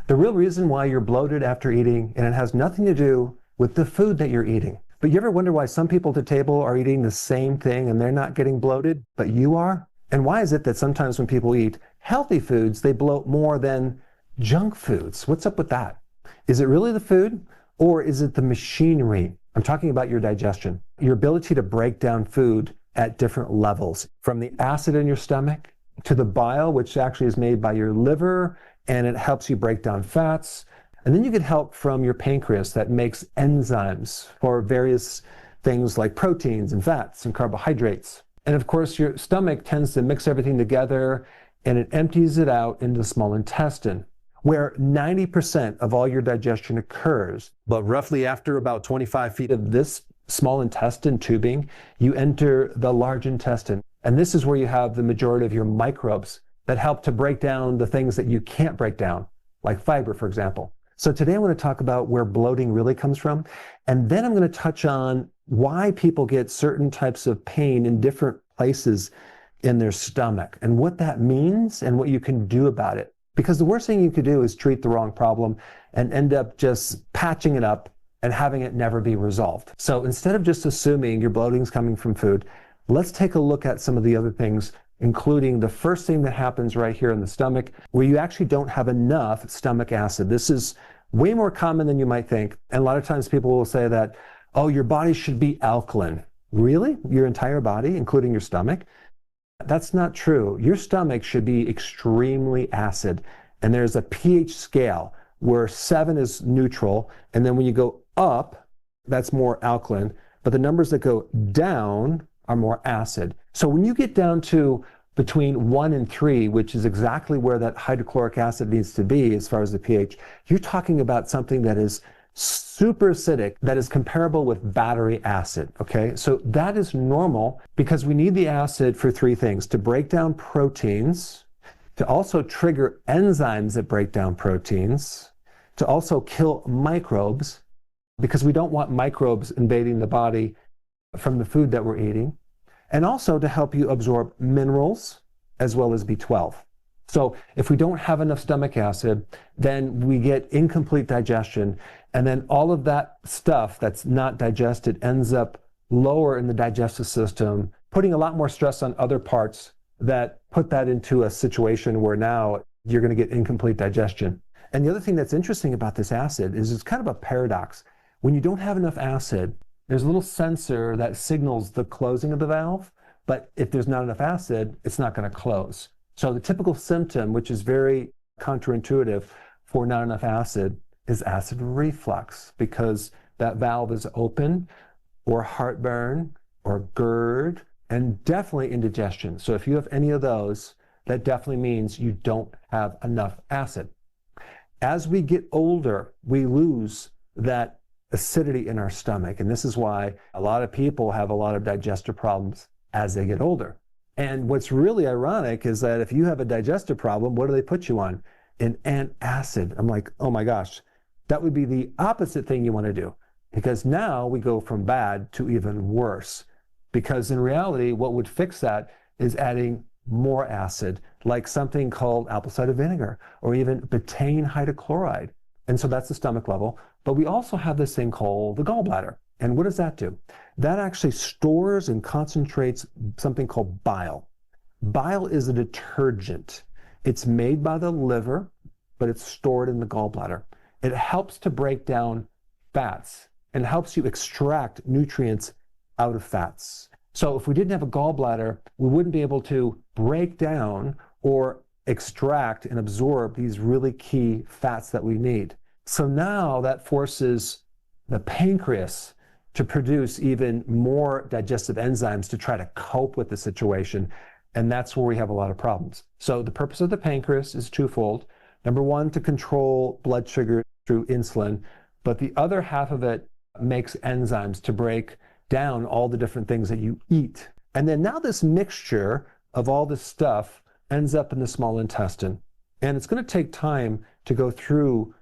The real reason why you're bloated after eating, and it has nothing to do with the food that you're eating. But you ever wonder why some people at the table are eating the same thing and they're not getting bloated, but you are? And why is it that sometimes when people eat healthy foods, they bloat more than junk foods? What's up with that? Is it really the food, or is it the machinery? I'm talking about your digestion, your ability to break down food at different levels, from the acid in your stomach to the bile, which actually is made by your liver, and it helps you break down fats. And then you get help from your pancreas that makes enzymes for various things like proteins and fats and carbohydrates. And of course, your stomach tends to mix everything together and it empties it out into the small intestine, where 90% of all your digestion occurs. But roughly after about 25 feet of this small intestine tubing, you enter the large intestine. And this is where you have the majority of your microbes that help to break down the things that you can't break down, like fiber, for example. So today I want to talk about where bloating really comes from. And then I'm going to touch on why people get certain types of pain in different places in their stomach and what that means and what you can do about it. Because the worst thing you could do is treat the wrong problem and end up just patching it up and having it never be resolved. So instead of just assuming your bloating is coming from food, let's take a look at some of the other things, including the first thing that happens right here in the stomach, where you actually don't have enough stomach acid. This is way more common than you might think. And a lot of times people will say that, oh, your body should be alkaline. Really? Your entire body, including your stomach? That's not true. Your stomach should be extremely acid. And there's a pH scale where 7 is neutral. And then when you go up, that's more alkaline. But the numbers that go down are more acid. So when you get down to between 1 and 3, which is exactly where that hydrochloric acid needs to be as far as the pH, you're talking about something that is super acidic, that is comparable with battery acid, okay? So that is normal because we need the acid for 3 things: to break down proteins, to also trigger enzymes that break down proteins, to also kill microbes, because we don't want microbes invading the body from the food that we're eating, and also to help you absorb minerals as well as B12. So if we don't have enough stomach acid, then we get incomplete digestion, and then all of that stuff that's not digested ends up lower in the digestive system, putting a lot more stress on other parts that put that into a situation where now you're going to get incomplete digestion. And the other thing that's interesting about this acid is it's kind of a paradox. When you don't have enough acid, there's a little sensor that signals the closing of the valve, but if there's not enough acid, it's not going to close. So the typical symptom, which is very counterintuitive for not enough acid, is acid reflux, because that valve is open, or heartburn, or GERD, and definitely indigestion. So if you have any of those, that definitely means you don't have enough acid. As we get older, we lose that acidity in our stomach, and this is why a lot of people have a lot of digestive problems as they get older. And what's really ironic is that if you have a digestive problem, what do they put you on? An antacid. I'm like, oh my gosh, that would be the opposite thing you want to do, because now we go from bad to even worse. Because in reality, what would fix that is adding more acid, like something called apple cider vinegar or even betaine hydrochloride. And so that's the stomach level. But we also have this thing called the gallbladder. And what does that do? That actually stores and concentrates something called bile. Bile is a detergent. It's made by the liver, but it's stored in the gallbladder. It helps to break down fats and helps you extract nutrients out of fats. So if we didn't have a gallbladder, we wouldn't be able to break down or extract and absorb these really key fats that we need. So now that forces the pancreas to produce even more digestive enzymes to try to cope with the situation. And that's where we have a lot of problems. So the purpose of the pancreas is twofold. Number one, to control blood sugar through insulin, but the other half of it makes enzymes to break down all the different things that you eat. And then now this mixture of all this stuff ends up in the small intestine. And it's going to take time to go through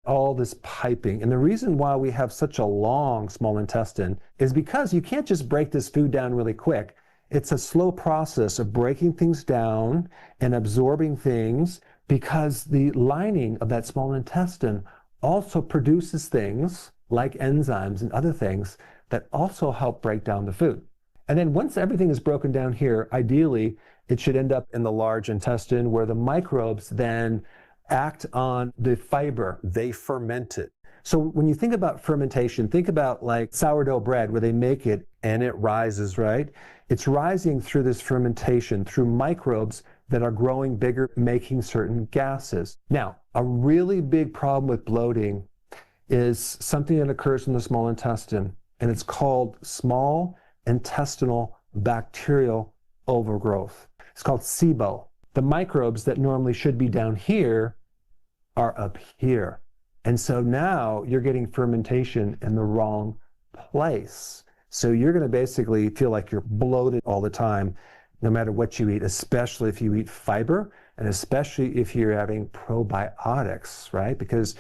all this piping. And the reason why we have such a long small intestine is because you can't just break this food down really quick. It's a slow process of breaking things down and absorbing things because the lining of that small intestine also produces things like enzymes and other things that also help break down the food. And then once everything is broken down here, ideally, it should end up in the large intestine where the microbes then act on the fiber. They ferment it. So when you think about fermentation, think about like sourdough bread where they make it and it rises, right? It's rising through this fermentation, through microbes that are growing bigger, making certain gases. Now, a really big problem with bloating is something that occurs in the small intestine, and it's called small intestinal bacterial overgrowth. It's called SIBO. The microbes that normally should be down here are up here. And so now you're getting fermentation in the wrong place. So you're going to basically feel like you're bloated all the time, no matter what you eat, especially if you eat fiber, and especially if you're having probiotics, right? Because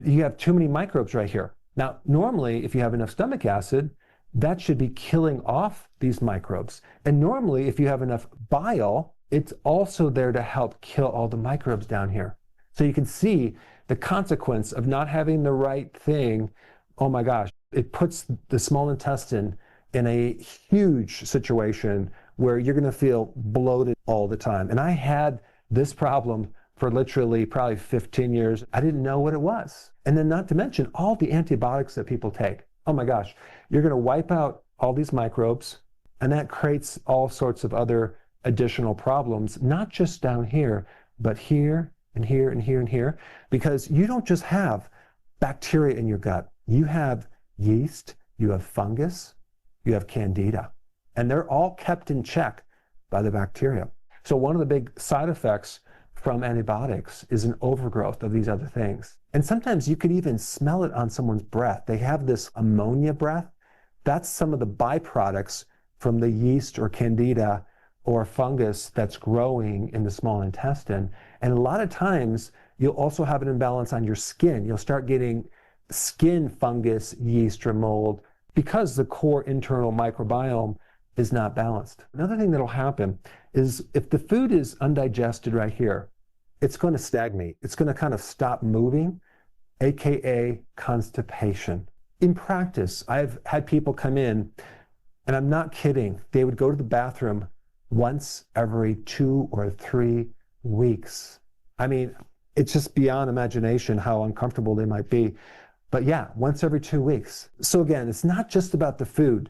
you have too many microbes right here. Now, normally, if you have enough stomach acid, that should be killing off these microbes. And normally, if you have enough bile, it's also there to help kill all the microbes down here. So you can see the consequence of not having the right thing. Oh my gosh, it puts the small intestine in a huge situation where you're going to feel bloated all the time. And I had this problem for literally probably 15 years. I didn't know what it was. And then not to mention all the antibiotics that people take. Oh my gosh, you're going to wipe out all these microbes, and that creates all sorts of other additional problems, not just down here, but here and here and here and here, because you don't just have bacteria in your gut. You have yeast, you have fungus, you have candida, and they're all kept in check by the bacteria. So one of the big side effects from antibiotics is an overgrowth of these other things. And sometimes you can even smell it on someone's breath. They have this ammonia breath. That's some of the byproducts from the yeast or candida or fungus that's growing in the small intestine. And a lot of times you'll also have an imbalance on your skin. You'll start getting skin fungus, yeast, or mold because the core internal microbiome is not balanced. Another thing that'll happen is if the food is undigested right here, it's going to stagnate. It's going to kind of stop moving, aka constipation. In practice, I've had people come in, and I'm not kidding, they would go to the bathroom once every 2 or 3 weeks. I mean, it's just beyond imagination how uncomfortable they might be. But yeah, once every 2 weeks. So again, it's not just about the food.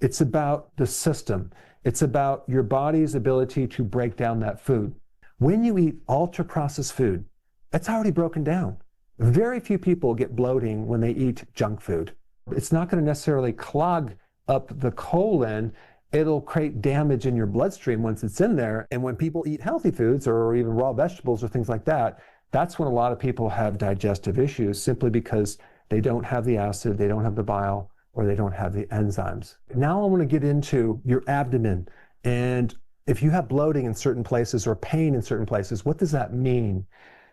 It's about the system. It's about your body's ability to break down that food. When you eat ultra-processed food, it's already broken down. Very few people get bloating when they eat junk food. It's not going to necessarily clog up the colon. It'll create damage in your bloodstream once it's in there. And when people eat healthy foods or even raw vegetables or things like that, that's when a lot of people have digestive issues simply because they don't have the acid, they don't have the bile, or they don't have the enzymes. Now I want to get into your abdomen. And if you have bloating in certain places or pain in certain places, what does that mean?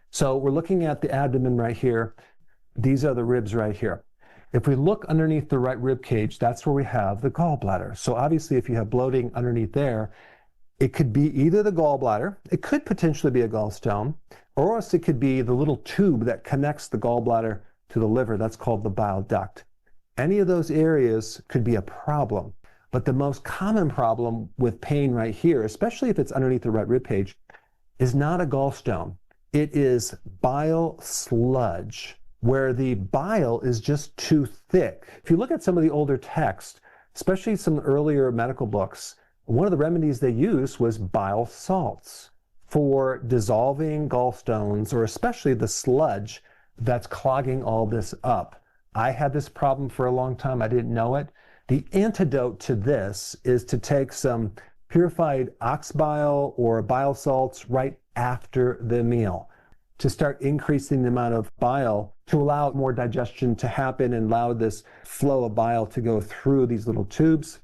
So we're looking at the abdomen right here. These are the ribs right here. If we look underneath the right rib cage, that's where we have the gallbladder. So obviously if you have bloating underneath there, it could be either the gallbladder, it could potentially be a gallstone, or else it could be the little tube that connects the gallbladder to the liver. That's called the bile duct. Any of those areas could be a problem. But the most common problem with pain right here, especially if it's underneath the right rib cage, is not a gallstone. It is bile sludge, where the bile is just too thick. If you look at some of the older texts, especially some earlier medical books, one of the remedies they used was bile salts for dissolving gallstones, or especially the sludge that's clogging all this up. I had this problem for a long time. I didn't know it. The antidote to this is to take some purified ox bile or bile salts right after the meal to start increasing the amount of bile to allow more digestion to happen and allow this flow of bile to go through these little tubes.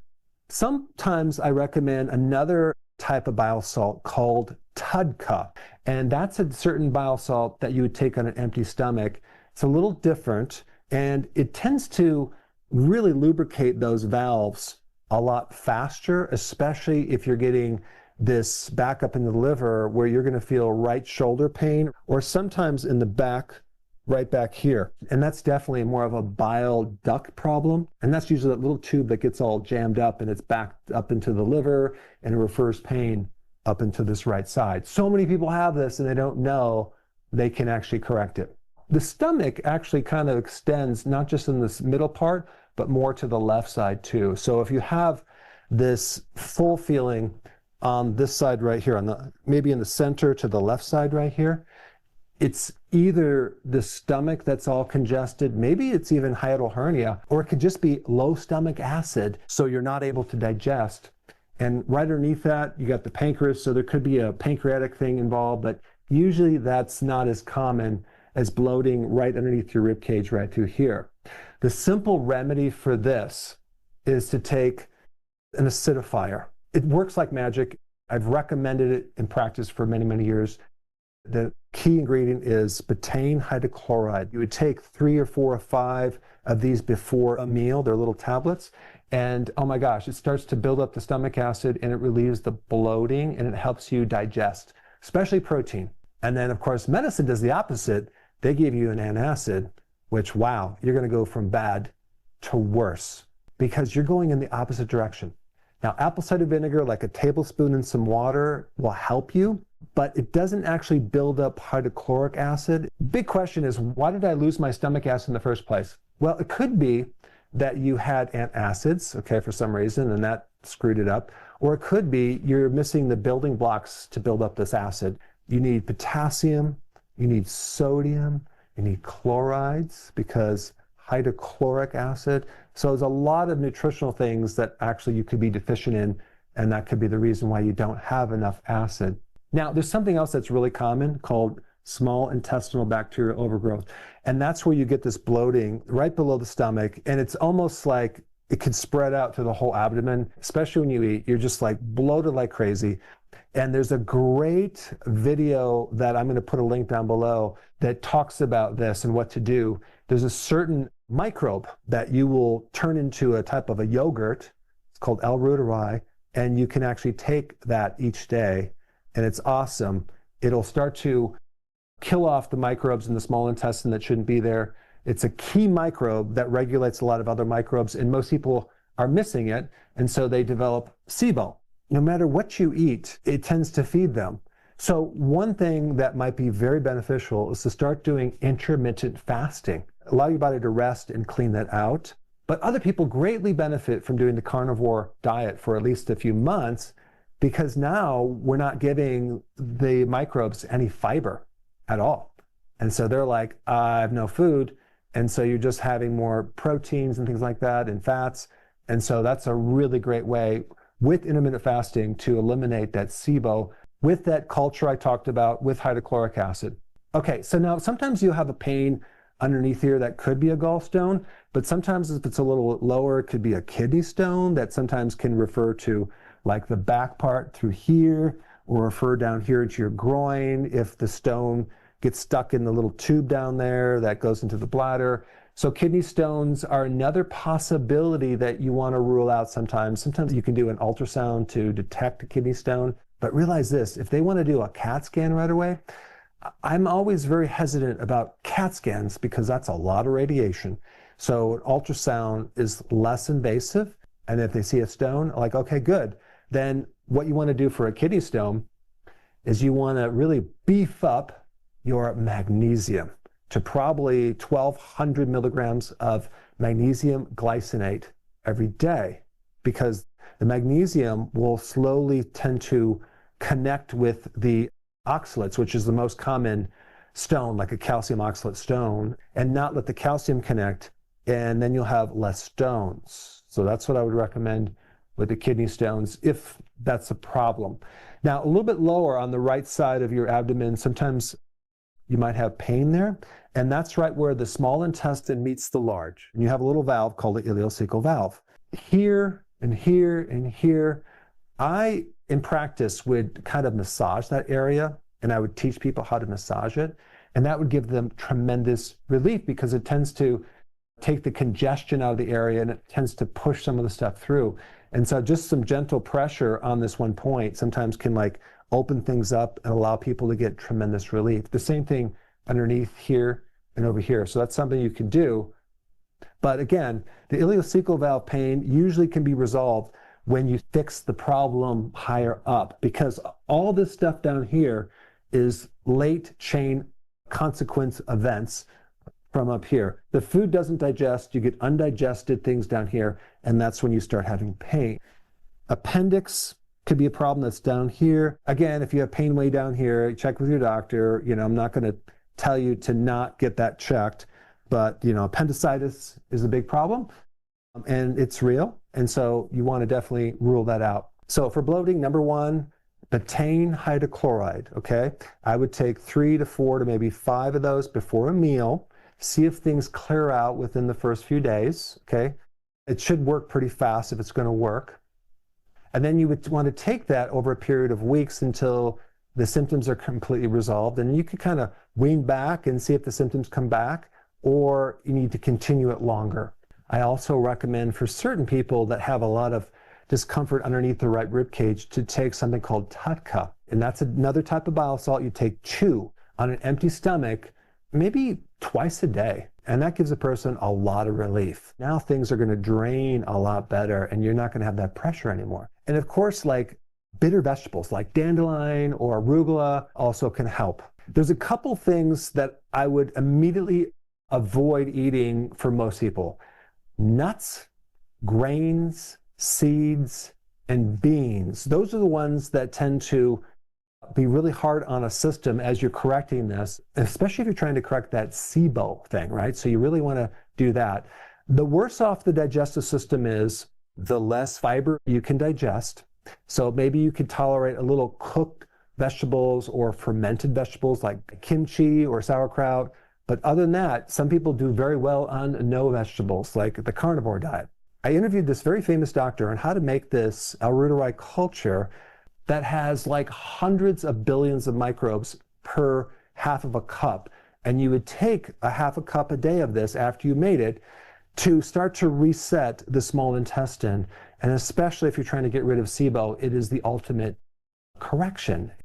Sometimes I recommend another type of bile salt called TUDCA, and that's a certain bile salt that you would take on an empty stomach. It's a little different, and it tends to really lubricate those valves a lot faster, especially if you're getting this back up in the liver where you're going to feel right shoulder pain, or sometimes in the back, right back here. And that's definitely more of a bile duct problem. And that's usually that little tube that gets all jammed up and it's backed up into the liver and it refers pain up into this right side. So many people have this and they don't know they can actually correct it. The stomach actually kind of extends not just in this middle part, but more to the left side too. So if you have this full feeling on this side right here, on the maybe in the center to the left side right here, it's either the stomach that's all congested, maybe it's even hiatal hernia, or it could just be low stomach acid, so you're not able to digest. And right underneath that, you got the pancreas, so there could be a pancreatic thing involved, but usually that's not as common as bloating right underneath your rib cage right through here. The simple remedy for this is to take an acidifier. It works like magic. I've recommended it in practice for many, many years. The key ingredient is betaine hydrochloride. You would take 3 or 4 or 5 of these before a meal. They're little tablets. And oh my gosh, it starts to build up the stomach acid and it relieves the bloating and it helps you digest, especially protein. And then of course, medicine does the opposite. They give you an antacid, which wow, you're going to go from bad to worse because you're going in the opposite direction. Now, apple cider vinegar, like a tablespoon in some water, will help you, but it doesn't actually build up hydrochloric acid. Big question is, why did I lose my stomach acid in the first place? Well, it could be that you had antacids, okay, for some reason, and that screwed it up. Or it could be you're missing the building blocks to build up this acid. You need potassium, you need sodium, you need chlorides, because hydrochloric acid. So there's a lot of nutritional things that actually you could be deficient in, and that could be the reason why you don't have enough acid. Now, there's something else that's really common called small intestinal bacterial overgrowth. And that's where you get this bloating right below the stomach. And it's almost like it could spread out to the whole abdomen, especially when you eat. You're just like bloated like crazy. And there's a great video that I'm going to put a link down below that talks about this and what to do. There's a certain microbe that you will turn into a type of a yogurt. It's called L. reuteri, and you can actually take that each day, and it's awesome. It'll start to kill off the microbes in the small intestine that shouldn't be there. It's a key microbe that regulates a lot of other microbes, and most people are missing it, and so they develop SIBO. No matter what you eat, it tends to feed them. So one thing that might be very beneficial is to start doing intermittent fasting. Allow your body to rest and clean that out. But other people greatly benefit from doing the carnivore diet for at least a few months, because now we're not giving the microbes any fiber at all. And so they're like, I have no food. And so you're just having more proteins and things like that and fats. And so that's a really great way with intermittent fasting to eliminate that SIBO with that culture I talked about with hydrochloric acid. Okay, so now sometimes you have a pain underneath here that could be a gallstone, but sometimes if it's a little lower, it could be a kidney stone that sometimes can refer to like the back part through here, or refer down here into your groin if the stone gets stuck in the little tube down there that goes into the bladder. So kidney stones are another possibility that you want to rule out sometimes. Sometimes you can do an ultrasound to detect a kidney stone, but realize this, if they want to do a CAT scan right away, I'm always very hesitant about CAT scans because that's a lot of radiation. So an ultrasound is less invasive, and if they see a stone, like, okay, good. Then what you want to do for a kidney stone is you want to really beef up your magnesium to probably 1,200 milligrams of magnesium glycinate every day, because the magnesium will slowly tend to connect with the oxalates, which is the most common stone, like a calcium oxalate stone, and not let the calcium connect, and then you'll have less stones. So that's what I would recommend with the kidney stones, if that's a problem. Now, a little bit lower on the right side of your abdomen, sometimes you might have pain there, and that's right where the small intestine meets the large. And you have a little valve called the ileocecal valve. Here and here and here, I, in practice, would kind of massage that area, and I would teach people how to massage it, and that would give them tremendous relief because it tends to take the congestion out of the area and it tends to push some of the stuff through. And so just some gentle pressure on this one point sometimes can like open things up and allow people to get tremendous relief. The same thing underneath here and over here. So that's something you can do. But again, the ileocecal valve pain usually can be resolved when you fix the problem higher up, because all this stuff down here is late chain consequence events from up here. The food doesn't digest, you get undigested things down here, and that's when you start having pain. Appendix could be a problem that's down here. Again, if you have pain way down here, check with your doctor. I'm not going to tell you to not get that checked, but appendicitis is a big problem, and it's real, and so you want to definitely rule that out. So for bloating, number one, betaine hydrochloride, okay? I would take 3 to 4 to maybe 5 of those before a meal. See if things clear out within the first few days, okay? It should work pretty fast if it's going to work. And then you would want to take that over a period of weeks until the symptoms are completely resolved. And you could kind of wean back and see if the symptoms come back, or you need to continue it longer. I also recommend for certain people that have a lot of discomfort underneath the right rib cage to take something called TUDCA. And that's another type of bile salt you take 2 on an empty stomach, maybe twice a day. And that gives a person a lot of relief. Now things are going to drain a lot better, and you're not going to have that pressure anymore. And of course, like bitter vegetables like dandelion or arugula also can help. There's a couple things that I would immediately avoid eating for most people. Nuts, grains, seeds, and beans. Those are the ones that tend to be really hard on a system as you're correcting this, especially if you're trying to correct that SIBO thing, right? So you really want to do that. The worse off the digestive system is, the less fiber you can digest. So maybe you could tolerate a little cooked vegetables or fermented vegetables like kimchi or sauerkraut. But other than that, some people do very well on no vegetables, like the carnivore diet. I interviewed this very famous doctor on how to make this Arutari culture that has like hundreds of billions of microbes per half of a cup. And you would take a half a cup a day of this after you made it to start to reset the small intestine. And especially if you're trying to get rid of SIBO, it is the ultimate correction.